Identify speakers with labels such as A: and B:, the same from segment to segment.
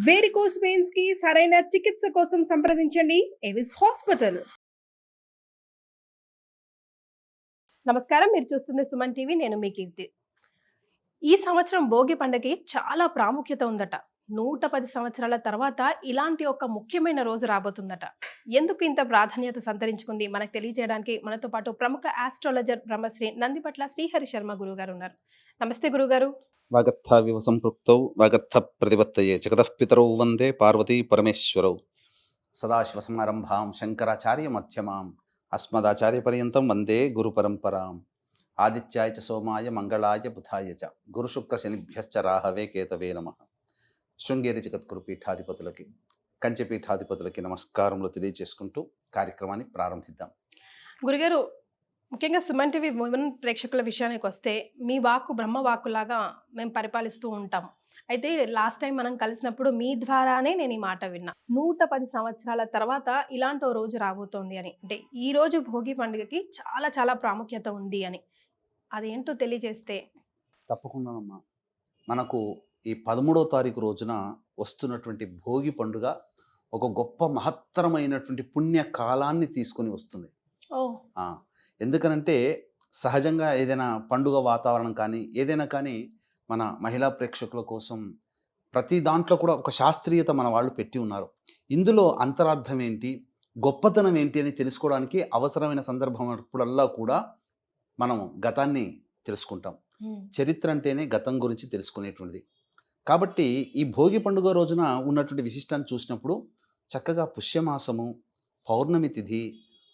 A: Varicose veins కి సరైన చికిత్స కోసం సంప్రదించండి ఎవిస్ హాస్పిటల్. నమస్కారం, మీరు చూస్తుంది సుమన్ టీవీ. నేను మీ కీర్తి. ఈ సంవత్సరం భోగి పండుగకి చాలా ప్రాముఖ్యత ఉందట. 110 సంవత్సరాల తర్వాత ఇలాంటి ఒక ముఖ్యమైన రోజు రాబోతుందట. ఎందుకు ఇంత ప్రాధాన్యత సంతరించుకుంది మనకు తెలియజేయడానికి మనతో పాటు ప్రముఖ ఆస్ట్రాలజర్ బ్రహ్మశ్రీ నందిపట్ల శ్రీహరి శర్మ గురుగారు ఉన్నారు. నమస్తే గురుగారు.
B: వాగర్థావివ సంపృక్తౌ వాగర్థ ప్రతిపత్తయే జగతః పితరౌ వందే పార్వతీ పరమేశ్వరౌ. సదాశివసమారంభాం శంకరాచార్య మధ్యమాం అస్మదాచార్య పర్యంతం వందే గురు పరంపరాం. ఆదిత్యాయ చ సోమాయ మంగళాయ బుధాయ చ గురుశుక్ర శనిభ్యశ్చ రాహవే కేతవే నమః. శృంగేరి జగద్గురు పీఠాధిపతులకి, కంచి పీఠాధిపతులకి నమస్కారములు తెలియజేసుకుంటూ కార్యక్రమాన్ని ప్రారంభిద్దాం.
A: గురుగారు, ముఖ్యంగా సుమన్ టీవీ ఉమెన్ ప్రేక్షకుల విషయానికి వస్తే మీ వాక్కు బ్రహ్మ వాక్కులాగా మేము పరిపాలిస్తూ ఉంటాం. అయితే లాస్ట్ టైం మనం కలిసినప్పుడు మీ ద్వారానే నేను ఈ మాట విన్నా. 110 సంవత్సరాల తర్వాత ఇలాంటి ఓ రోజు రాబోతోంది అని, అంటే ఈ రోజు భోగి పండుగకి చాలా చాలా ప్రాముఖ్యత ఉంది అని. అదేంటో తెలియజేస్తే.
B: తప్పకుండానమ్మా. మనకు ఈ 13వ తారీఖు రోజున వస్తున్నటువంటి భోగి పండుగ ఒక గొప్ప మహత్తరమైనటువంటి పుణ్య కాలాన్ని తీసుకొని వస్తుంది. ఎందుకనంటే సహజంగా ఏదైనా పండుగ వాతావరణం కానీ ఏదైనా కానీ మన మహిళా ప్రేక్షకుల కోసం ప్రతి దాంట్లో కూడా ఒక శాస్త్రీయత మన వాళ్ళు పెట్టి ఉన్నారు. ఇందులో అంతరార్థం ఏంటి, గొప్పతనం ఏంటి అని తెలుసుకోవడానికి అవసరమైన సందర్భం అప్పుడల్లా కూడా మనం గతాన్ని తెలుసుకుంటాం. చరిత్ర అంటేనే గతం గురించి తెలుసుకునేటువంటిది. కాబట్టి ఈ భోగి పండుగ రోజున ఉన్నటువంటి విశిష్టాన్ని చూసినప్పుడు చక్కగా పుష్యమాసము, పౌర్ణమి తిథి,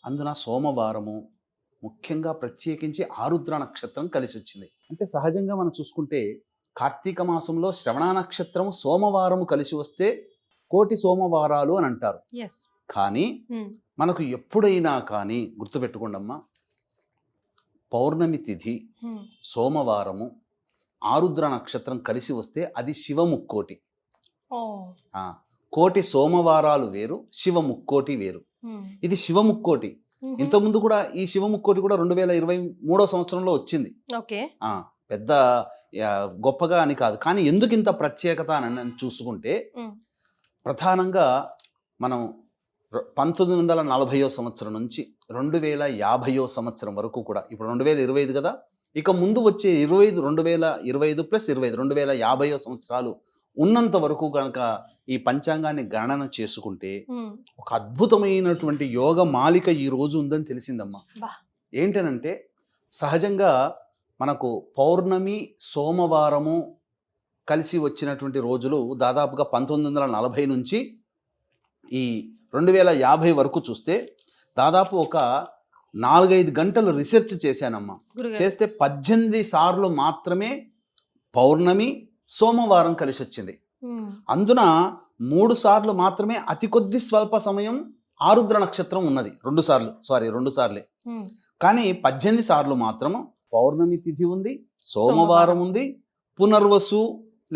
B: అందున సోమవారము, ముఖ్యంగా ప్రత్యేకించి ఆరుద్ర నక్షత్రం కలిసి వచ్చింది. అంటే సహజంగా మనం చూసుకుంటే కార్తీక మాసంలో శ్రవణ నక్షత్రము సోమవారము కలిసి వస్తే కోటి సోమవారాలు అని అంటారు. కానీ మనకు ఎప్పుడైనా కానీ గుర్తుపెట్టుకోండమ్మా, పౌర్ణమి తిథి, సోమవారము, ఆరుద్ర నక్షత్రం కలిసి వస్తే అది శివముక్కోటి. కోటి సోమవారాలు వేరు, శివముక్కోటి వేరు. ఇది శివముక్కోటి. ఇంతకుముందు కూడా ఈ శివముక్కోటి కూడా 2023 సంవత్సరంలో వచ్చింది. పెద్ద గొప్పగా అని కాదు. కానీ ఎందుకు ఇంత ప్రత్యేకత అని చూసుకుంటే ప్రధానంగా మనం 1940 సంవత్సరం నుంచి 2050 సంవత్సరం వరకు కూడా, ఇప్పుడు 2025 కదా, ఇక ముందు వచ్చే 2025 ప్లస్ 2050 సంవత్సరాలు ఉన్నంత వరకు కనుక ఈ పంచాంగాన్ని గణన చేసుకుంటే ఒక అద్భుతమైనటువంటి యోగ మాలిక ఈ రోజు ఉందని తెలిసిందమ్మా. ఏంటనంటే సహజంగా మనకు పౌర్ణమి, సోమవారము కలిసి వచ్చినటువంటి రోజులు దాదాపుగా 1940 నుంచి ఈ 2050 వరకు చూస్తే దాదాపు ఒక 4-5 గంటలు రీసెర్చ్ చేశానమ్మా. చేస్తే 18 సార్లు మాత్రమే పౌర్ణమి, సోమవారం కలిసి వచ్చింది. అందున 3 సార్లు మాత్రమే అతి కొద్ది స్వల్ప సమయం ఆరుద్ర నక్షత్రం ఉన్నది. 2 సార్లే. కానీ 18 సార్లు మాత్రం పౌర్ణమి తిథి ఉంది, సోమవారం ఉంది, పునర్వసు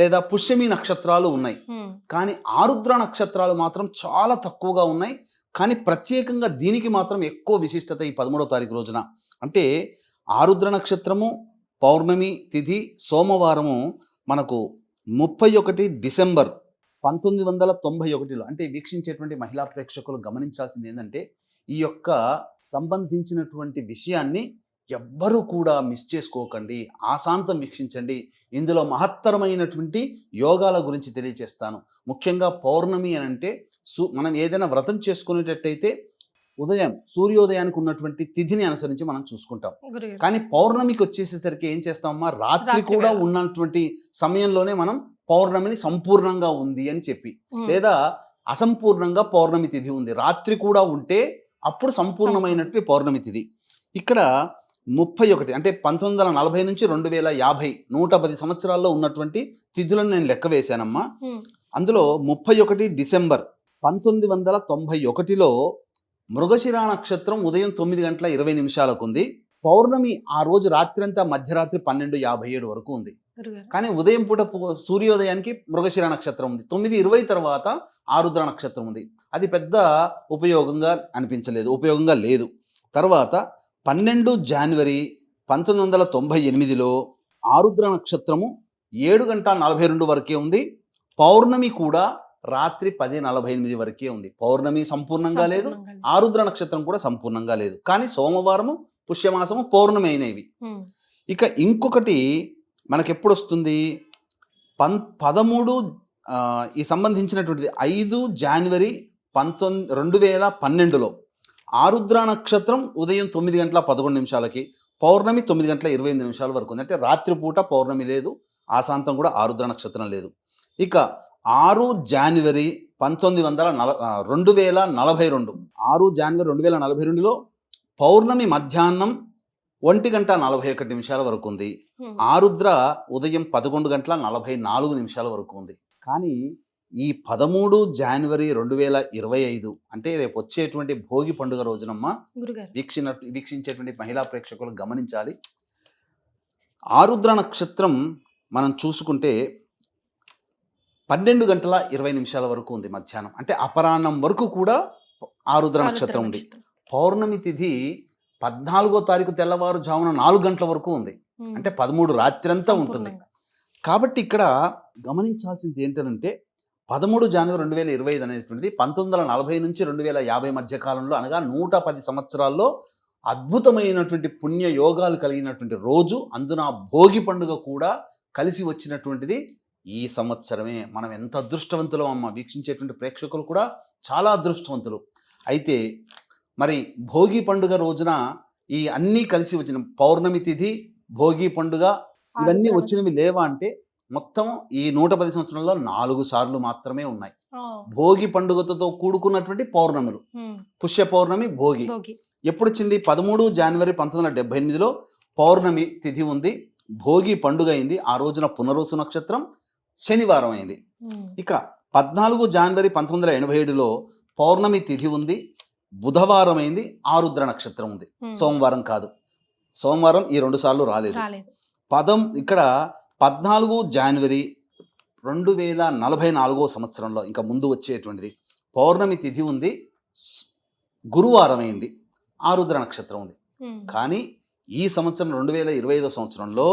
B: లేదా పుష్యమి నక్షత్రాలు ఉన్నాయి. కానీ ఆరుద్ర నక్షత్రాలు మాత్రం చాలా తక్కువగా ఉన్నాయి. కానీ ప్రత్యేకంగా దీనికి మాత్రం ఎక్కువ విశిష్టత ఈ 13వ తారీఖు రోజున. అంటే ఆరుద్ర నక్షత్రము, పౌర్ణమి తిథి, సోమవారము మనకు 31 డిసెంబర్ 1991లో, అంటే వీక్షించేటువంటి మహిళా ప్రేక్షకులు గమనించాల్సింది ఏంటంటే ఈ యొక్క సంబంధించినటువంటి విషయాన్ని ఎవ్వరూ కూడా మిస్ చేసుకోకండి, ఆశాంతం వీక్షించండి. ఇందులో మహత్తరమైనటువంటి యోగాల గురించి తెలియజేస్తాను. ముఖ్యంగా పౌర్ణమి అని అంటే మనం ఏదైనా వ్రతం చేసుకునేటట్టయితే ఉదయం సూర్యోదయానికి ఉన్నటువంటి తిథిని అనుసరించి మనం చూసుకుంటాం. కానీ పౌర్ణమికి వచ్చేసేసరికి ఏం చేస్తామమ్మా, రాత్రి కూడా ఉన్నటువంటి సమయంలోనే మనం పౌర్ణమిని సంపూర్ణంగా ఉంది అని చెప్పి, లేదా అసంపూర్ణంగా పౌర్ణమి తిథి ఉంది, రాత్రి కూడా ఉంటే అప్పుడు సంపూర్ణమైనట్టు పౌర్ణమి తిథి. ఇక్కడ 31 అంటే 1940 నుంచి 2050 110 సంవత్సరాల్లో ఉన్నటువంటి తిథులను నేను లెక్క వేశానమ్మా. అందులో 31 డిసెంబర్ 1991లో మృగశిర నక్షత్రం ఉదయం 9:20 ఉంది. పౌర్ణమి ఆ రోజు రాత్రి అంతా మధ్యరాత్రి 12:57 వరకు ఉంది. కానీ ఉదయం పూట సూర్యోదయానికి మృగశిర నక్షత్రం ఉంది. 9:20 తర్వాత ఆరుద్ర నక్షత్రం ఉంది. అది పెద్ద ఉపయోగంగా లేదు. తర్వాత 12 జనవరి 1998లో ఆరుద్ర నక్షత్రము 7:42 వరకే ఉంది. పౌర్ణమి కూడా రాత్రి 10:48 వరకే ఉంది. పౌర్ణమి సంపూర్ణంగా లేదు, ఆరుద్ర నక్షత్రం కూడా సంపూర్ణంగా లేదు. కానీ సోమవారము పుష్యమాసము పౌర్ణమి అయినవి. ఇక ఇంకొకటి మనకెప్పుడు వస్తుంది 13 ఈ సంబంధించినటువంటిది 5 జనవరి 2012లో ఆరుద్ర నక్షత్రం ఉదయం 9:11 పౌర్ణమి 9:28 వరకు ఉంది. అంటే రాత్రిపూట పౌర్ణమి లేదు, ఆశాంతం కూడా ఆరుద్ర నక్షత్రం లేదు. ఇక 6 జనవరి 2042 6 జనవరి 2042లో పౌర్ణమి మధ్యాహ్నం 1:41 వరకు ఉంది. ఆరుద్ర ఉదయం 11:44 వరకు ఉంది. కానీ ఈ 13 జనవరి 2025 అంటే రేపు వచ్చేటువంటి భోగి పండుగ రోజునమ్మ వీక్షించేటువంటి మహిళా ప్రేక్షకులు గమనించాలి. ఆరుద్ర నక్షత్రం మనం చూసుకుంటే 12:20 వరకు ఉంది మధ్యాహ్నం. అంటే అపరాహ్నం వరకు కూడా ఆరుద్ర నక్షత్రం ఉంది. పౌర్ణమి తిథి 14వ తారీఖు తెల్లవారుజామున 4 గంటల వరకు ఉంది. అంటే 13 రాత్రంతా ఉంటుంది. కాబట్టి ఇక్కడ గమనించాల్సింది ఏంటంటే 13 జనవరి 2025 అనేటువంటిది 1940 నుంచి 2050 మధ్య కాలంలో అనగా 110 సంవత్సరాల్లో అద్భుతమైనటువంటి పుణ్య యోగాలు కలిగినటువంటి రోజు. అందున భోగి పండుగ కూడా కలిసి వచ్చినటువంటిది ఈ సంవత్సరమే. మనం ఎంత అదృష్టవంతులం అమ్మ, వీక్షించేటువంటి ప్రేక్షకులు కూడా చాలా అదృష్టవంతులు. అయితే మరి భోగి పండుగ రోజున ఈ అన్నీ కలిసి వచ్చిన పౌర్ణమి తిథి, భోగి పండుగ ఇవన్నీ వచ్చినవి లేవా అంటే మొత్తం ఈ 110 సంవత్సరాల్లో 4 సార్లు మాత్రమే ఉన్నాయి. భోగి పండుగతో కూడుకున్నటువంటి పౌర్ణములు, పుష్య పౌర్ణమి, భోగి ఎప్పుడు వచ్చింది? 13 జనవరి 1978లో పౌర్ణమి తిథి ఉంది, భోగి పండుగ అయింది. ఆ రోజున పునరోసు నక్షత్రం శనివారం అయింది. ఇక 14 జనవరి 1987లో పౌర్ణమి తిథి ఉంది, బుధవారం అయింది, ఆరుద్ర నక్షత్రం ఉంది. సోమవారం కాదు, సోమవారం ఈ 2 సార్లు రాలేదు. ఇక్కడ 14 జనవరి 2044 సంవత్సరంలో ఇంకా ముందు వచ్చేటువంటిది పౌర్ణమి తిథి ఉంది, గురువారం అయింది, ఆరుద్ర నక్షత్రం ఉంది. కానీ ఈ సంవత్సరం 2025 సంవత్సరంలో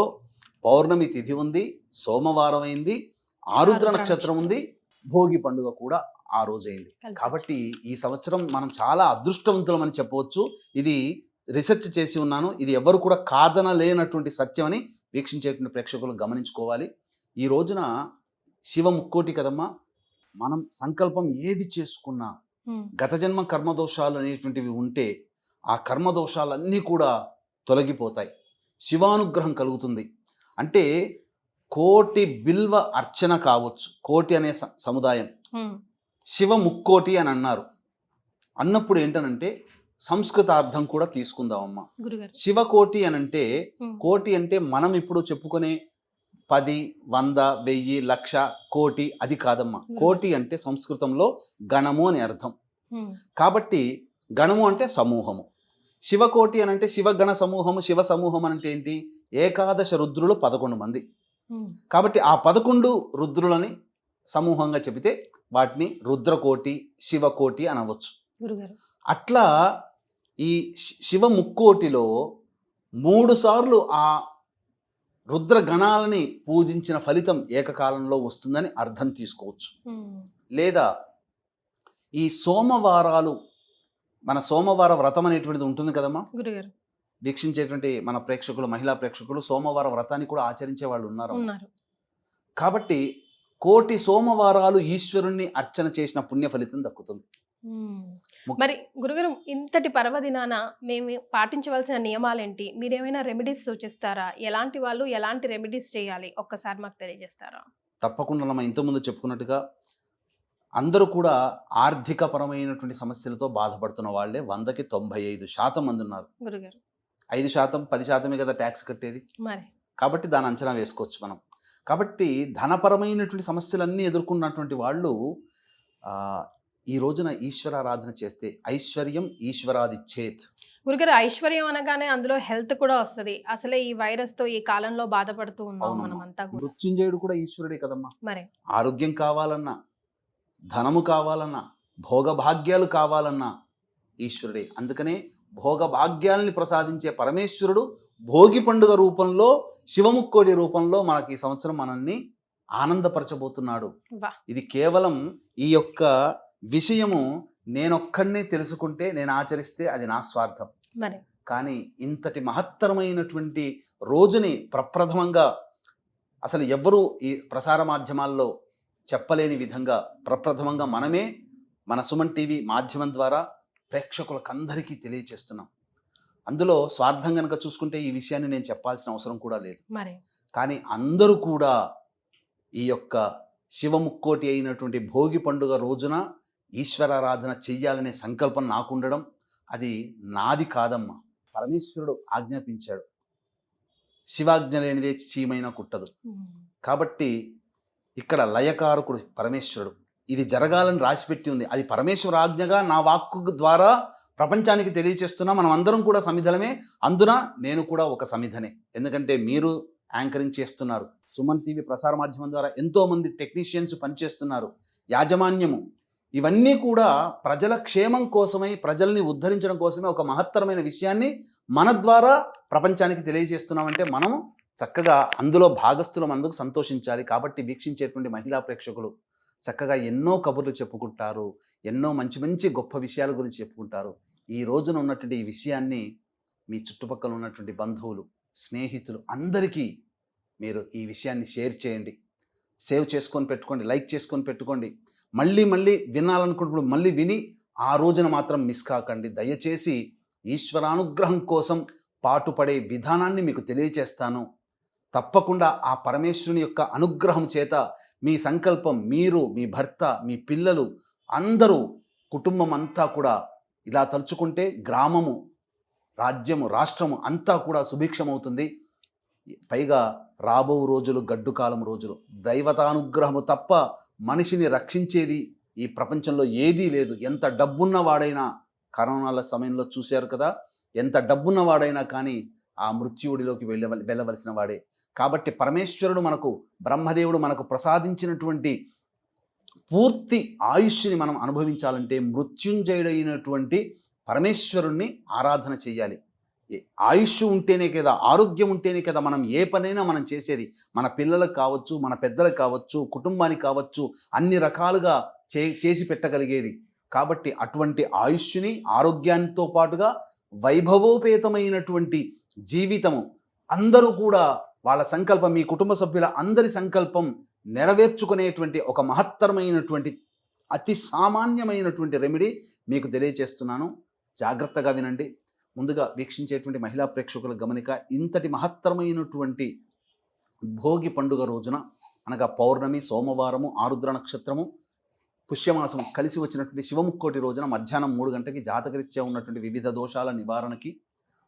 B: పౌర్ణమి తిథి ఉంది, సోమవారం అయింది, ఆరుద్ర నక్షత్రం ఉంది, భోగి పండుగ కూడా ఆ రోజు అయింది. కాబట్టి ఈ సంవత్సరం మనం చాలా అదృష్టవంతులమని చెప్పవచ్చు. ఇది రీసెర్చ్ చేసి ఉన్నాను, ఇది ఎవరు కూడా కాదనలేనటువంటి సత్యం అని వీక్షించేటువంటి ప్రేక్షకులు గమనించుకోవాలి. ఈ రోజున శివ ముక్కోటి కదమ్మా, మనం సంకల్పం ఏది చేసుకున్నా గత జన్మ కర్మదోషాలు అనేటువంటివి ఉంటే ఆ కర్మదోషాలన్నీ కూడా తొలగిపోతాయి, శివానుగ్రహం కలుగుతుంది. అంటే కోటి బిల్వ అర్చన కావచ్చు, కోటి అనే సముదాయం శివ ముక్కోటి అని అన్నారు. అన్నప్పుడు ఏంటనంటే సంస్కృతార్థం కూడా తీసుకుందామమ్మా. శివకోటి అని అంటే, కోటి అంటే మనం ఇప్పుడు చెప్పుకునే 10, 100, 1000, 1,00,000, కోటి అది కాదమ్మా. కోటి అంటే సంస్కృతంలో గణము అని అర్థం. కాబట్టి గణము అంటే సమూహము, శివకోటి అని అంటే శివగణ సమూహము. శివ సమూహం అంటే ఏంటి? ఏకాదశ రుద్రులు 11 మంది. కాబట్టి ఆ 11 రుద్రులని సమూహంగా చెబితే వాటిని రుద్రకోటి, శివకోటి అనవచ్చు. అట్లా ఈ శివ ముక్కోటిలో 3 సార్లు ఆ రుద్ర గణాలని పూజించిన ఫలితం ఏకకాలంలో వస్తుందని అర్థం తీసుకోవచ్చు. లేదా ఈ సోమవారాలు, మన సోమవార వ్రతం అనేటువంటిది ఉంటుంది కదమ్మా. వీక్షించేటువంటి మన ప్రేక్షకులు, మహిళా ప్రేక్షకులు సోమవార వ్రతాన్ని కూడా ఆచరించే వాళ్ళు ఉన్నారు. కాబట్టి కోటి సోమవారాలు ఈశ్వరుణ్ణి అర్చన చేసిన పుణ్య ఫలితం దక్కుతుంది.
A: మరి గురుగారు, ఇంతటి పర్వదినాన మేము పాటించవలసిన నియమాలేంటి? మీరేమైనా రెమెడీస్ సూచిస్తారా? ఎలాంటి వాళ్ళు ఎలాంటి రెమెడీస్ చేయాలి ఒక్కసారి మాకు తెలియజేస్తారా?
B: తప్పకుండా. మనం ఇంతకుముందు చెప్పుకున్నట్టుగా అందరూ కూడా ఆర్థిక పరమైనటువంటి సమస్యలతో బాధపడుతున్న వాళ్ళే 100కి 95% మంది ఉన్నారు.
A: గురుగారు
B: 5%, 10% కదా ట్యాక్స్ కట్టేది.
A: మరి
B: కాబట్టి దాని అంచనా వేసుకోవచ్చు మనం. కాబట్టి ధనపరమైనటువంటి సమస్యలన్నీ ఎదుర్కొన్నటువంటి వాళ్ళు ఈ రోజున ఈశ్వరారాధన చేస్తే ఐశ్వర్యం ఈశ్వరాదిచ్చేత్.
A: గురుగారు, ఐశ్వర్యం అనగానే అందులో హెల్త్ కూడా వస్తుంది. అసలే ఈ వైరస్ తో ఈ కాలంలో బాధపడుతూ ఉన్నాం మనం అంతా.
B: మృత్యుంజయుడు కూడా ఈశ్వరుడే కదమ్మా.
A: మరి
B: ఆరోగ్యం కావాలన్నా, ధనము కావాలన్నా, భోగభాగ్యాలు కావాలన్నా ఈశ్వరుడే. అందుకనే భోగభాగ్యాలని ప్రసాదించే పరమేశ్వరుడు భోగి పండుగ రూపంలో, శివముక్కోటి రూపంలో మనకి ఈ సంవత్సరం మనల్ని ఆనందపరచబోతున్నాడు. ఇది కేవలం ఈ యొక్క విషయము నేనొక్కడినే తెలుసుకుంటే, నేను ఆచరిస్తే అది నా స్వార్థం.
A: మరి
B: కానీ ఇంతటి మహత్తరమైనటువంటి రోజుని ప్రప్రథమంగా అసలు ఎవ్వరూ ఈ ప్రసార మాధ్యమాల్లో చెప్పలేని విధంగా ప్రప్రథమంగా మనమే మన సుమన్ టీవీ మాధ్యమం ద్వారా ప్రేక్షకులకందరికీ తెలియచేస్తున్నాం. అందులో స్వార్థం కనుక చూసుకుంటే ఈ విషయాన్ని నేను చెప్పాల్సిన అవసరం కూడా లేదు.
A: మరి
B: కానీ అందరూ కూడా ఈ యొక్క శివముక్కోటి అయినటువంటి భోగి పండుగ రోజున ఈశ్వరారాధన చెయ్యాలనే సంకల్పం నాకుండడం అది నాది కాదమ్మా. పరమేశ్వరుడు ఆజ్ఞాపించాడు. శివాజ్ఞ లేనిదే చీమైనా కుట్టదు. కాబట్టి ఇక్కడ లయకారకుడు పరమేశ్వరుడు. ఇది జరగాలని రాసిపెట్టి ఉంది. అది పరమేశ్వర ఆజ్ఞగా నా వాక్కు ద్వారా ప్రపంచానికి తెలియచేస్తున్నా. మనం అందరం కూడా సమిధలమే. అందున నేను కూడా ఒక సమిధనే. ఎందుకంటే మీరు యాంకరింగ్ చేస్తున్నారు. సుమన్ టీవీ ప్రసార మాధ్యమం ద్వారా ఎంతోమంది టెక్నీషియన్స్ పనిచేస్తున్నారు. యాజమాన్యము ఇవన్నీ కూడా ప్రజల క్షేమం కోసమై, ప్రజల్ని ఉద్ధరించడం కోసమే ఒక మహత్తరమైన విషయాన్ని మన ద్వారా ప్రపంచానికి తెలియజేస్తున్నామంటే మనము చక్కగా అందులో భాగస్థులం, అందుకు సంతోషించాలి. కాబట్టి వీక్షించేటువంటి మహిళా ప్రేక్షకులు చక్కగా ఎన్నో కబుర్లు చెప్పుకుంటారు, ఎన్నో మంచి మంచి గొప్ప విషయాల గురించి చెప్పుకుంటారు. ఈ రోజున ఉన్నటువంటి ఈ విషయాన్ని మీ చుట్టుపక్కల ఉన్నటువంటి బంధువులు, స్నేహితులు అందరికీ మీరు ఈ విషయాన్ని షేర్ చేయండి. సేవ్ చేసుకొని పెట్టుకోండి, లైక్ చేసుకొని పెట్టుకోండి. మళ్ళీ మళ్ళీ వినాలనుకున్నప్పుడు మళ్ళీ విని ఆ రోజున మాత్రం మిస్ కాకండి. దయచేసి ఈశ్వరానుగ్రహం కోసం పాటుపడే విధానాన్ని మీకు తెలియచేస్తాను. తప్పకుండా ఆ పరమేశ్వరుని యొక్క అనుగ్రహం చేత మీ సంకల్పం, మీరు, మీ భర్త, మీ పిల్లలు అందరూ, కుటుంబం అంతా కూడా ఇలా తలుచుకుంటే గ్రామము, రాజ్యము, రాష్ట్రము అంతా కూడా సుభిక్షమవుతుంది. పైగా రాబో రోజులు గడ్డు కాలం రోజులు. దైవతానుగ్రహము తప్ప మనిషిని రక్షించేది ఈ ప్రపంచంలో ఏదీ లేదు. ఎంత డబ్బున్న వాడైనా, కరోనాల సమయంలో చూశారు కదా, ఎంత డబ్బున్న వాడైనా కానీ ఆ మృత్యువుడిలోకి వెళ్ళవలసిన వాడే. కాబట్టి పరమేశ్వరుడు మనకు, బ్రహ్మదేవుడు మనకు ప్రసాదించినటువంటి పూర్తి ఆయుష్ని మనం అనుభవించాలంటే మృత్యుంజయుడైనటువంటి పరమేశ్వరుణ్ణి ఆరాధన చెయ్యాలి. ఆయుష్ ఉంటేనే కదా, ఆరోగ్యం ఉంటేనే కదా మనం ఏ పనైనా మనం చేసేది. మన పిల్లలకు కావచ్చు, మన పెద్దలకు కావచ్చు, కుటుంబానికి కావచ్చు, అన్ని రకాలుగా చేసి పెట్టగలిగేది. కాబట్టి అటువంటి ఆయుష్ని, ఆరోగ్యంతో పాటుగా వైభవోపేతమైనటువంటి జీవితము, అందరూ కూడా వాళ్ళ సంకల్పం, మీ కుటుంబ సభ్యుల అందరి సంకల్పం నెరవేర్చుకునేటువంటి ఒక మహత్తరమైనటువంటి, అతి సామాన్యమైనటువంటి రెమెడీ మీకు తెలియచేస్తున్నాను. జాగ్రత్తగా వినండి. ముందుగా వీక్షించేటువంటి మహిళా ప్రేక్షకుల గమనిక, ఇంతటి మహత్తరమైనటువంటి భోగి పండుగ రోజున, అనగా పౌర్ణమి, సోమవారము, ఆరుద్ర నక్షత్రము, పుష్యమాసం కలిసి వచ్చినటువంటి శివముక్కోటి రోజున మధ్యాహ్నం 3 గంటలకి జాతకరీత్యా ఉన్నటువంటి వివిధ దోషాల నివారణకి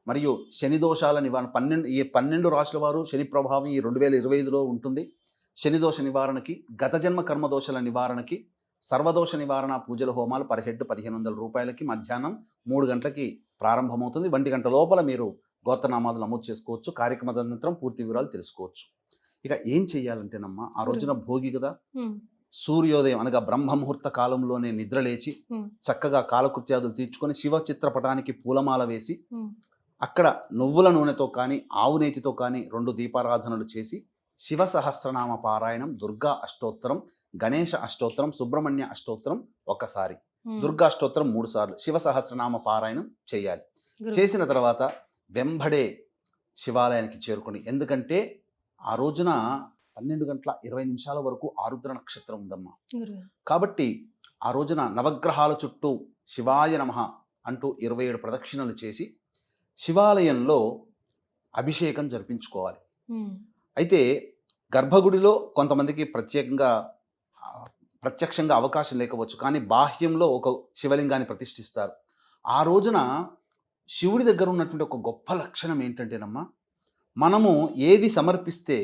B: మరియు శని దోషాల నివారణ, 12 రాశుల వారు శని ప్రభావం ఈ 2025లో ఉంటుంది. శని దోష నివారణకి, గత జన్మ కర్మ దోషాల నివారణకి, సర్వదోష నివారణ పూజల హోమాలు పర్ హెడ్ 1500 రూపాయలకి మధ్యాహ్నం 3 గంటలకి ప్రారంభమవుతుంది. 1 గంట లోపల మీరు గోత్రనామాలు నమోదు చేసుకోవచ్చు. కార్యక్రమ అనంతరం పూర్తి వివరాలు తెలుసుకోవచ్చు. ఇక ఏం చెయ్యాలంటేనమ్మా, ఆ రోజున భోగి కదా, సూర్యోదయం అనగా బ్రహ్మముహూర్త కాలంలోనే నిద్రలేచి చక్కగా కాలకృత్యాదులు తీర్చుకొని శివ చిత్రపటానికి పూలమాల వేసి అక్కడ నువ్వుల నూనెతో కానీ ఆవు నేతితో కానీ 2 దీపారాధనలు చేసి శివ సహస్రనామ పారాయణం, దుర్గా అష్టోత్తరం, గణేష అష్టోత్తరం, సుబ్రహ్మణ్య అష్టోత్తరం ఒకసారి, దుర్గా అష్టోత్తరం 3 సార్లు, శివ సహస్రనామ పారాయణం చేయాలి. చేసిన తర్వాత వెంబడే శివాలయానికి చేరుకోండి. ఎందుకంటే ఆ రోజున 12:20 వరకు ఆరుద్ర నక్షత్రం ఉందమ్మా. కాబట్టి ఆ రోజున నవగ్రహాల చుట్టూ శివాయ నమః అంటూ 27 ప్రదక్షిణలు చేసి శివాలయంలో అభిషేకం జరిపించుకోవాలి. అయితే గర్భగుడిలో కొంతమందికి ప్రత్యక్షంగా అవకాశం లేకపోవచ్చు, కానీ బాహ్యంలో ఒక శివలింగాన్ని ప్రతిష్ఠిస్తారు. ఆ రోజున శివుడి దగ్గర ఉన్నటువంటి ఒక గొప్ప లక్షణం ఏంటంటేనమ్మా, మనము ఏది సమర్పిస్తే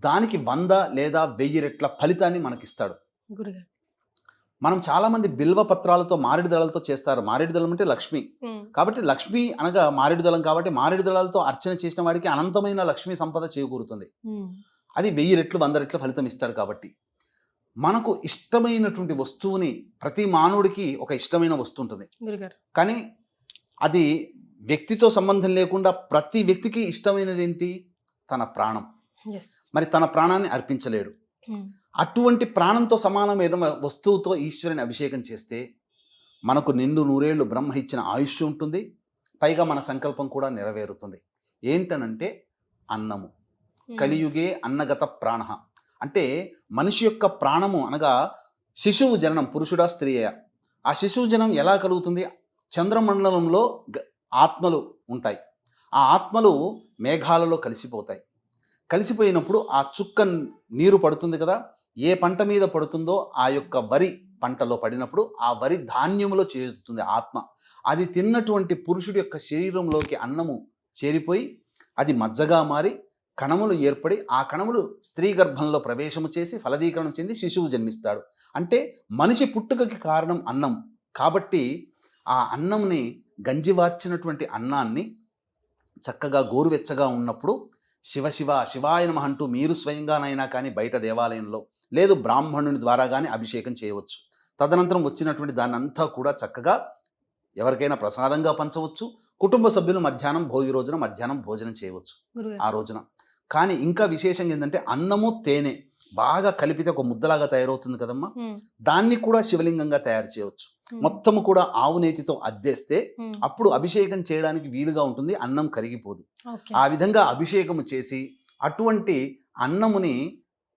B: దానికి 100 లేదా 1000 రెట్ల ఫలితాన్ని మనకిస్తాడు. మనం చాలామంది బిల్వ పత్రాలతో, మారేడు దళాలతో చేస్తారు. మారేడు దళం అంటే లక్ష్మి. కాబట్టి లక్ష్మి అనగా మారేడు దళం, కాబట్టి మారేడు దళాలతో అర్చన చేసిన వాడికి అనంతమైన లక్ష్మీ సంపద చేకూరుతుంది. అది 1000 రెట్లు 100 రెట్ల ఫలితం ఇస్తాడు. కాబట్టి మనకు ఇష్టమైనటువంటి వస్తువుని, ప్రతి మానవుడికి ఒక ఇష్టమైన వస్తువు ఉంటుంది, కానీ అది వ్యక్తితో సంబంధం లేకుండా ప్రతి వ్యక్తికి ఇష్టమైనది ఏంటి? తన ప్రాణం. మరి తన ప్రాణాన్ని అర్పించలేడు. అటువంటి ప్రాణంతో సమానమైన వస్తువుతో ఈశ్వరుని అభిషేకం చేస్తే మనకు నిండు నూరేళ్లు బ్రహ్మ ఇచ్చిన ఆయుష్ ఉంటుంది, పైగా మన సంకల్పం కూడా నెరవేరుతుంది. ఏంటనంటే అన్నము. కలియుగే అన్నగత ప్రాణ. అంటే మనిషి యొక్క ప్రాణము అనగా శిశువు జననం, పురుషుడా స్త్రీయా, ఆ శిశువు జనం ఎలా కలుగుతుంది? చంద్రమండలంలో ఆత్మలు ఉంటాయి. ఆ ఆత్మలు మేఘాలలో కలిసిపోతాయి. కలిసిపోయినప్పుడు ఆ చుక్క నీరు పడుతుంది కదా, ఏ పంట మీద పడుతుందో ఆ యొక్క వరి పంటలో పడినప్పుడు ఆ వరి ధాన్యములో చేరుతుంది ఆత్మ. అది తిన్నటువంటి పురుషుడి యొక్క శరీరంలోకి అన్నము చేరిపోయి అది మజ్జగా మారి కణములు ఏర్పడి ఆ కణములు స్త్రీ గర్భంలో ప్రవేశము చేసి ఫలదీకరణం చెంది శిశువు జన్మిస్తాడు. అంటే మనిషి పుట్టుకకి కారణం అన్నం. కాబట్టి ఆ అన్నంని గంజివార్చినటువంటి అన్నాన్ని చక్కగా గోరువెచ్చగా ఉన్నప్పుడు శివ శివ శివాయ నమః అంటూ మీరు స్వయంగానైనా కానీ బయట దేవాలయంలో లేదు బ్రాహ్మణుని ద్వారా కానీ అభిషేకం చేయవచ్చు. తదనంతరం వచ్చినటువంటి దాన్ని అంతా కూడా చక్కగా ఎవరికైనా ప్రసాదంగా పంచవచ్చు. కుటుంబ సభ్యులు మధ్యాహ్నం భోగి రోజున మధ్యాహ్నం భోజనం చేయవచ్చు ఆ రోజున. కానీ ఇంకా విశేషంగా ఏంటంటే అన్నము తేనె బాగా కలిపితే ఒక ముద్దలాగా తయారవుతుంది కదమ్మా, దాన్ని కూడా శివలింగంగా తయారు చేయవచ్చు. మొత్తము కూడా ఆవు నేతితో అద్దేస్తే అప్పుడు అభిషేకం చేయడానికి వీలుగా ఉంటుంది, అన్నం కరిగిపోదు. ఆ విధంగా అభిషేకము చేసి అటువంటి అన్నముని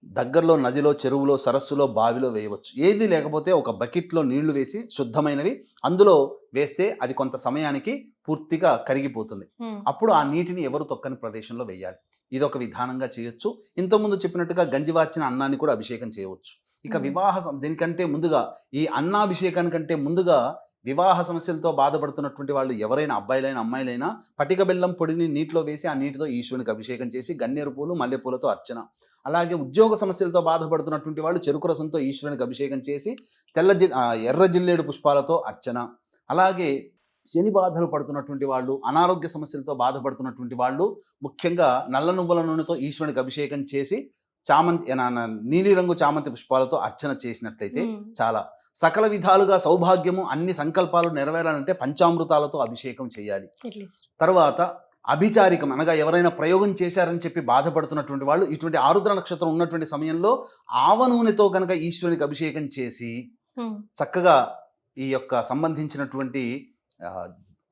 B: దగ్గరలో నదిలో, చెరువులో, సరస్సులో, బావిలో వేయవచ్చు. ఏది లేకపోతే ఒక బకెట్లో నీళ్లు వేసి శుద్ధమైనవి అందులో వేస్తే అది కొంత సమయానికి పూర్తిగా కరిగిపోతుంది. అప్పుడు ఆ నీటిని ఎవరు తొక్కని ప్రదేశంలో వేయాలి. ఇది ఒక విధానంగా చేయొచ్చు. ఇంతకుముందు చెప్పినట్టుగా గంజివార్చిన అన్నాన్ని కూడా అభిషేకం చేయవచ్చు. ఇక దీనికంటే ముందుగా ఈ అన్నాభిషేకానికంటే ముందుగా వివాహ సమస్యలతో బాధపడుతున్నటువంటి వాళ్ళు ఎవరైనా అబ్బాయిలైనా అమ్మాయిలైనా పటిక బెల్లం పొడిని నీటిలో వేసి ఆ నీటితో ఈశ్వరునికి అభిషేకం చేసి గన్నేరు పూలు మల్లెపూలతో అర్చన. అలాగే ఉద్యోగ సమస్యలతో బాధపడుతున్నటువంటి వాళ్ళు చెరుకు రసంతో ఈశ్వరునికి అభిషేకం చేసి ఎర్ర జిల్లేడు పుష్పాలతో అర్చన. అలాగే శని బాధలు పడుతున్నటువంటి వాళ్ళు, అనారోగ్య సమస్యలతో బాధపడుతున్నటువంటి వాళ్ళు ముఖ్యంగా నల్ల నువ్వుల నూనెతో ఈశ్వరునికి అభిషేకం చేసి నీలిరంగు చామంతి పుష్పాలతో అర్చన చేసినట్లయితే చాలా సకల విధాలుగా సౌభాగ్యము, అన్ని సంకల్పాలు నెరవేరాలంటే పంచామృతాలతో అభిషేకం చేయాలి. తర్వాత అభిచారికం అనగా ఎవరైనా ప్రయోగం చేశారని చెప్పి బాధపడుతున్నటువంటి వాళ్ళు ఇటువంటి ఆరుద్ర నక్షత్రం ఉన్నటువంటి సమయంలో ఆవ నూనెతో కనుక ఈశ్వరునికి అభిషేకం చేసి చక్కగా ఈ యొక్క సంబంధించినటువంటి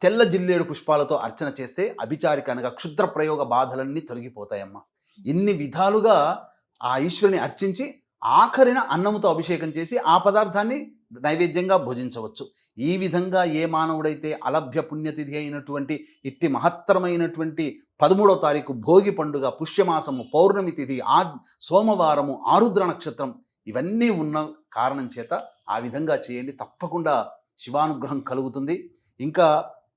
B: తెల్ల జిల్లేడు పుష్పాలతో అర్చన చేస్తే అభిచారిక అనగా క్షుద్ర ప్రయోగ బాధలన్నీ తొలగిపోతాయమ్మా. ఇన్ని విధాలుగా ఆ ఈశ్వరుని అర్చించి ఆఖరిన అన్నముతో అభిషేకం చేసి ఆ పదార్థాన్ని నైవేద్యంగా భుజించవచ్చు. ఈ విధంగా ఏ మానవుడైతే అలభ్య పుణ్యతిథి అయినటువంటి ఇట్టి మహత్తరమైనటువంటి 13వ తారీఖు భోగి పండుగ, పుష్యమాసము, పౌర్ణమి తిథి, సోమవారము, ఆరుద్ర నక్షత్రం ఇవన్నీ ఉన్న కారణం చేత ఆ విధంగా చేయండి. తప్పకుండా శివానుగ్రహం కలుగుతుంది. ఇంకా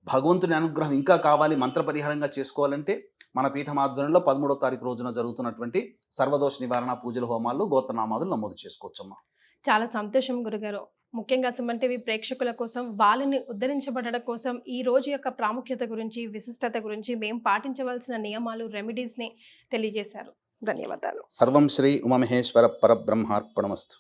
B: భగవంతుని అనుగ్రహం ఇంకా కావాలి, మంత్ర పరిహారంగా చేసుకోవాలంటే మన పీఠం ఆధ్వర్యంలో 13వ తారీఖు రోజున జరుగుతున్నటువంటి సర్వదోష నివారణ పూజల, హోమాలు, గోత్రనామాదులు నమోదు చేసుకోవచ్చమ్మా.
A: చాలా సంతోషం గురుగారు. ముఖ్యంగా సుమన్ టీవీ ప్రేక్షకుల కోసం, వాళ్ళని ఉద్ధరించబడడం కోసం ఈ రోజు యొక్క ప్రాముఖ్యత గురించి, విశిష్టత గురించి, మేము పాటించవలసిన నియమాలు, రెమెడీస్ని తెలియజేశారు. ధన్యవాదాలు.
B: సర్వం శ్రీ ఉమామహేశ్వర పరబ్రహ్మార్పణమస్తు.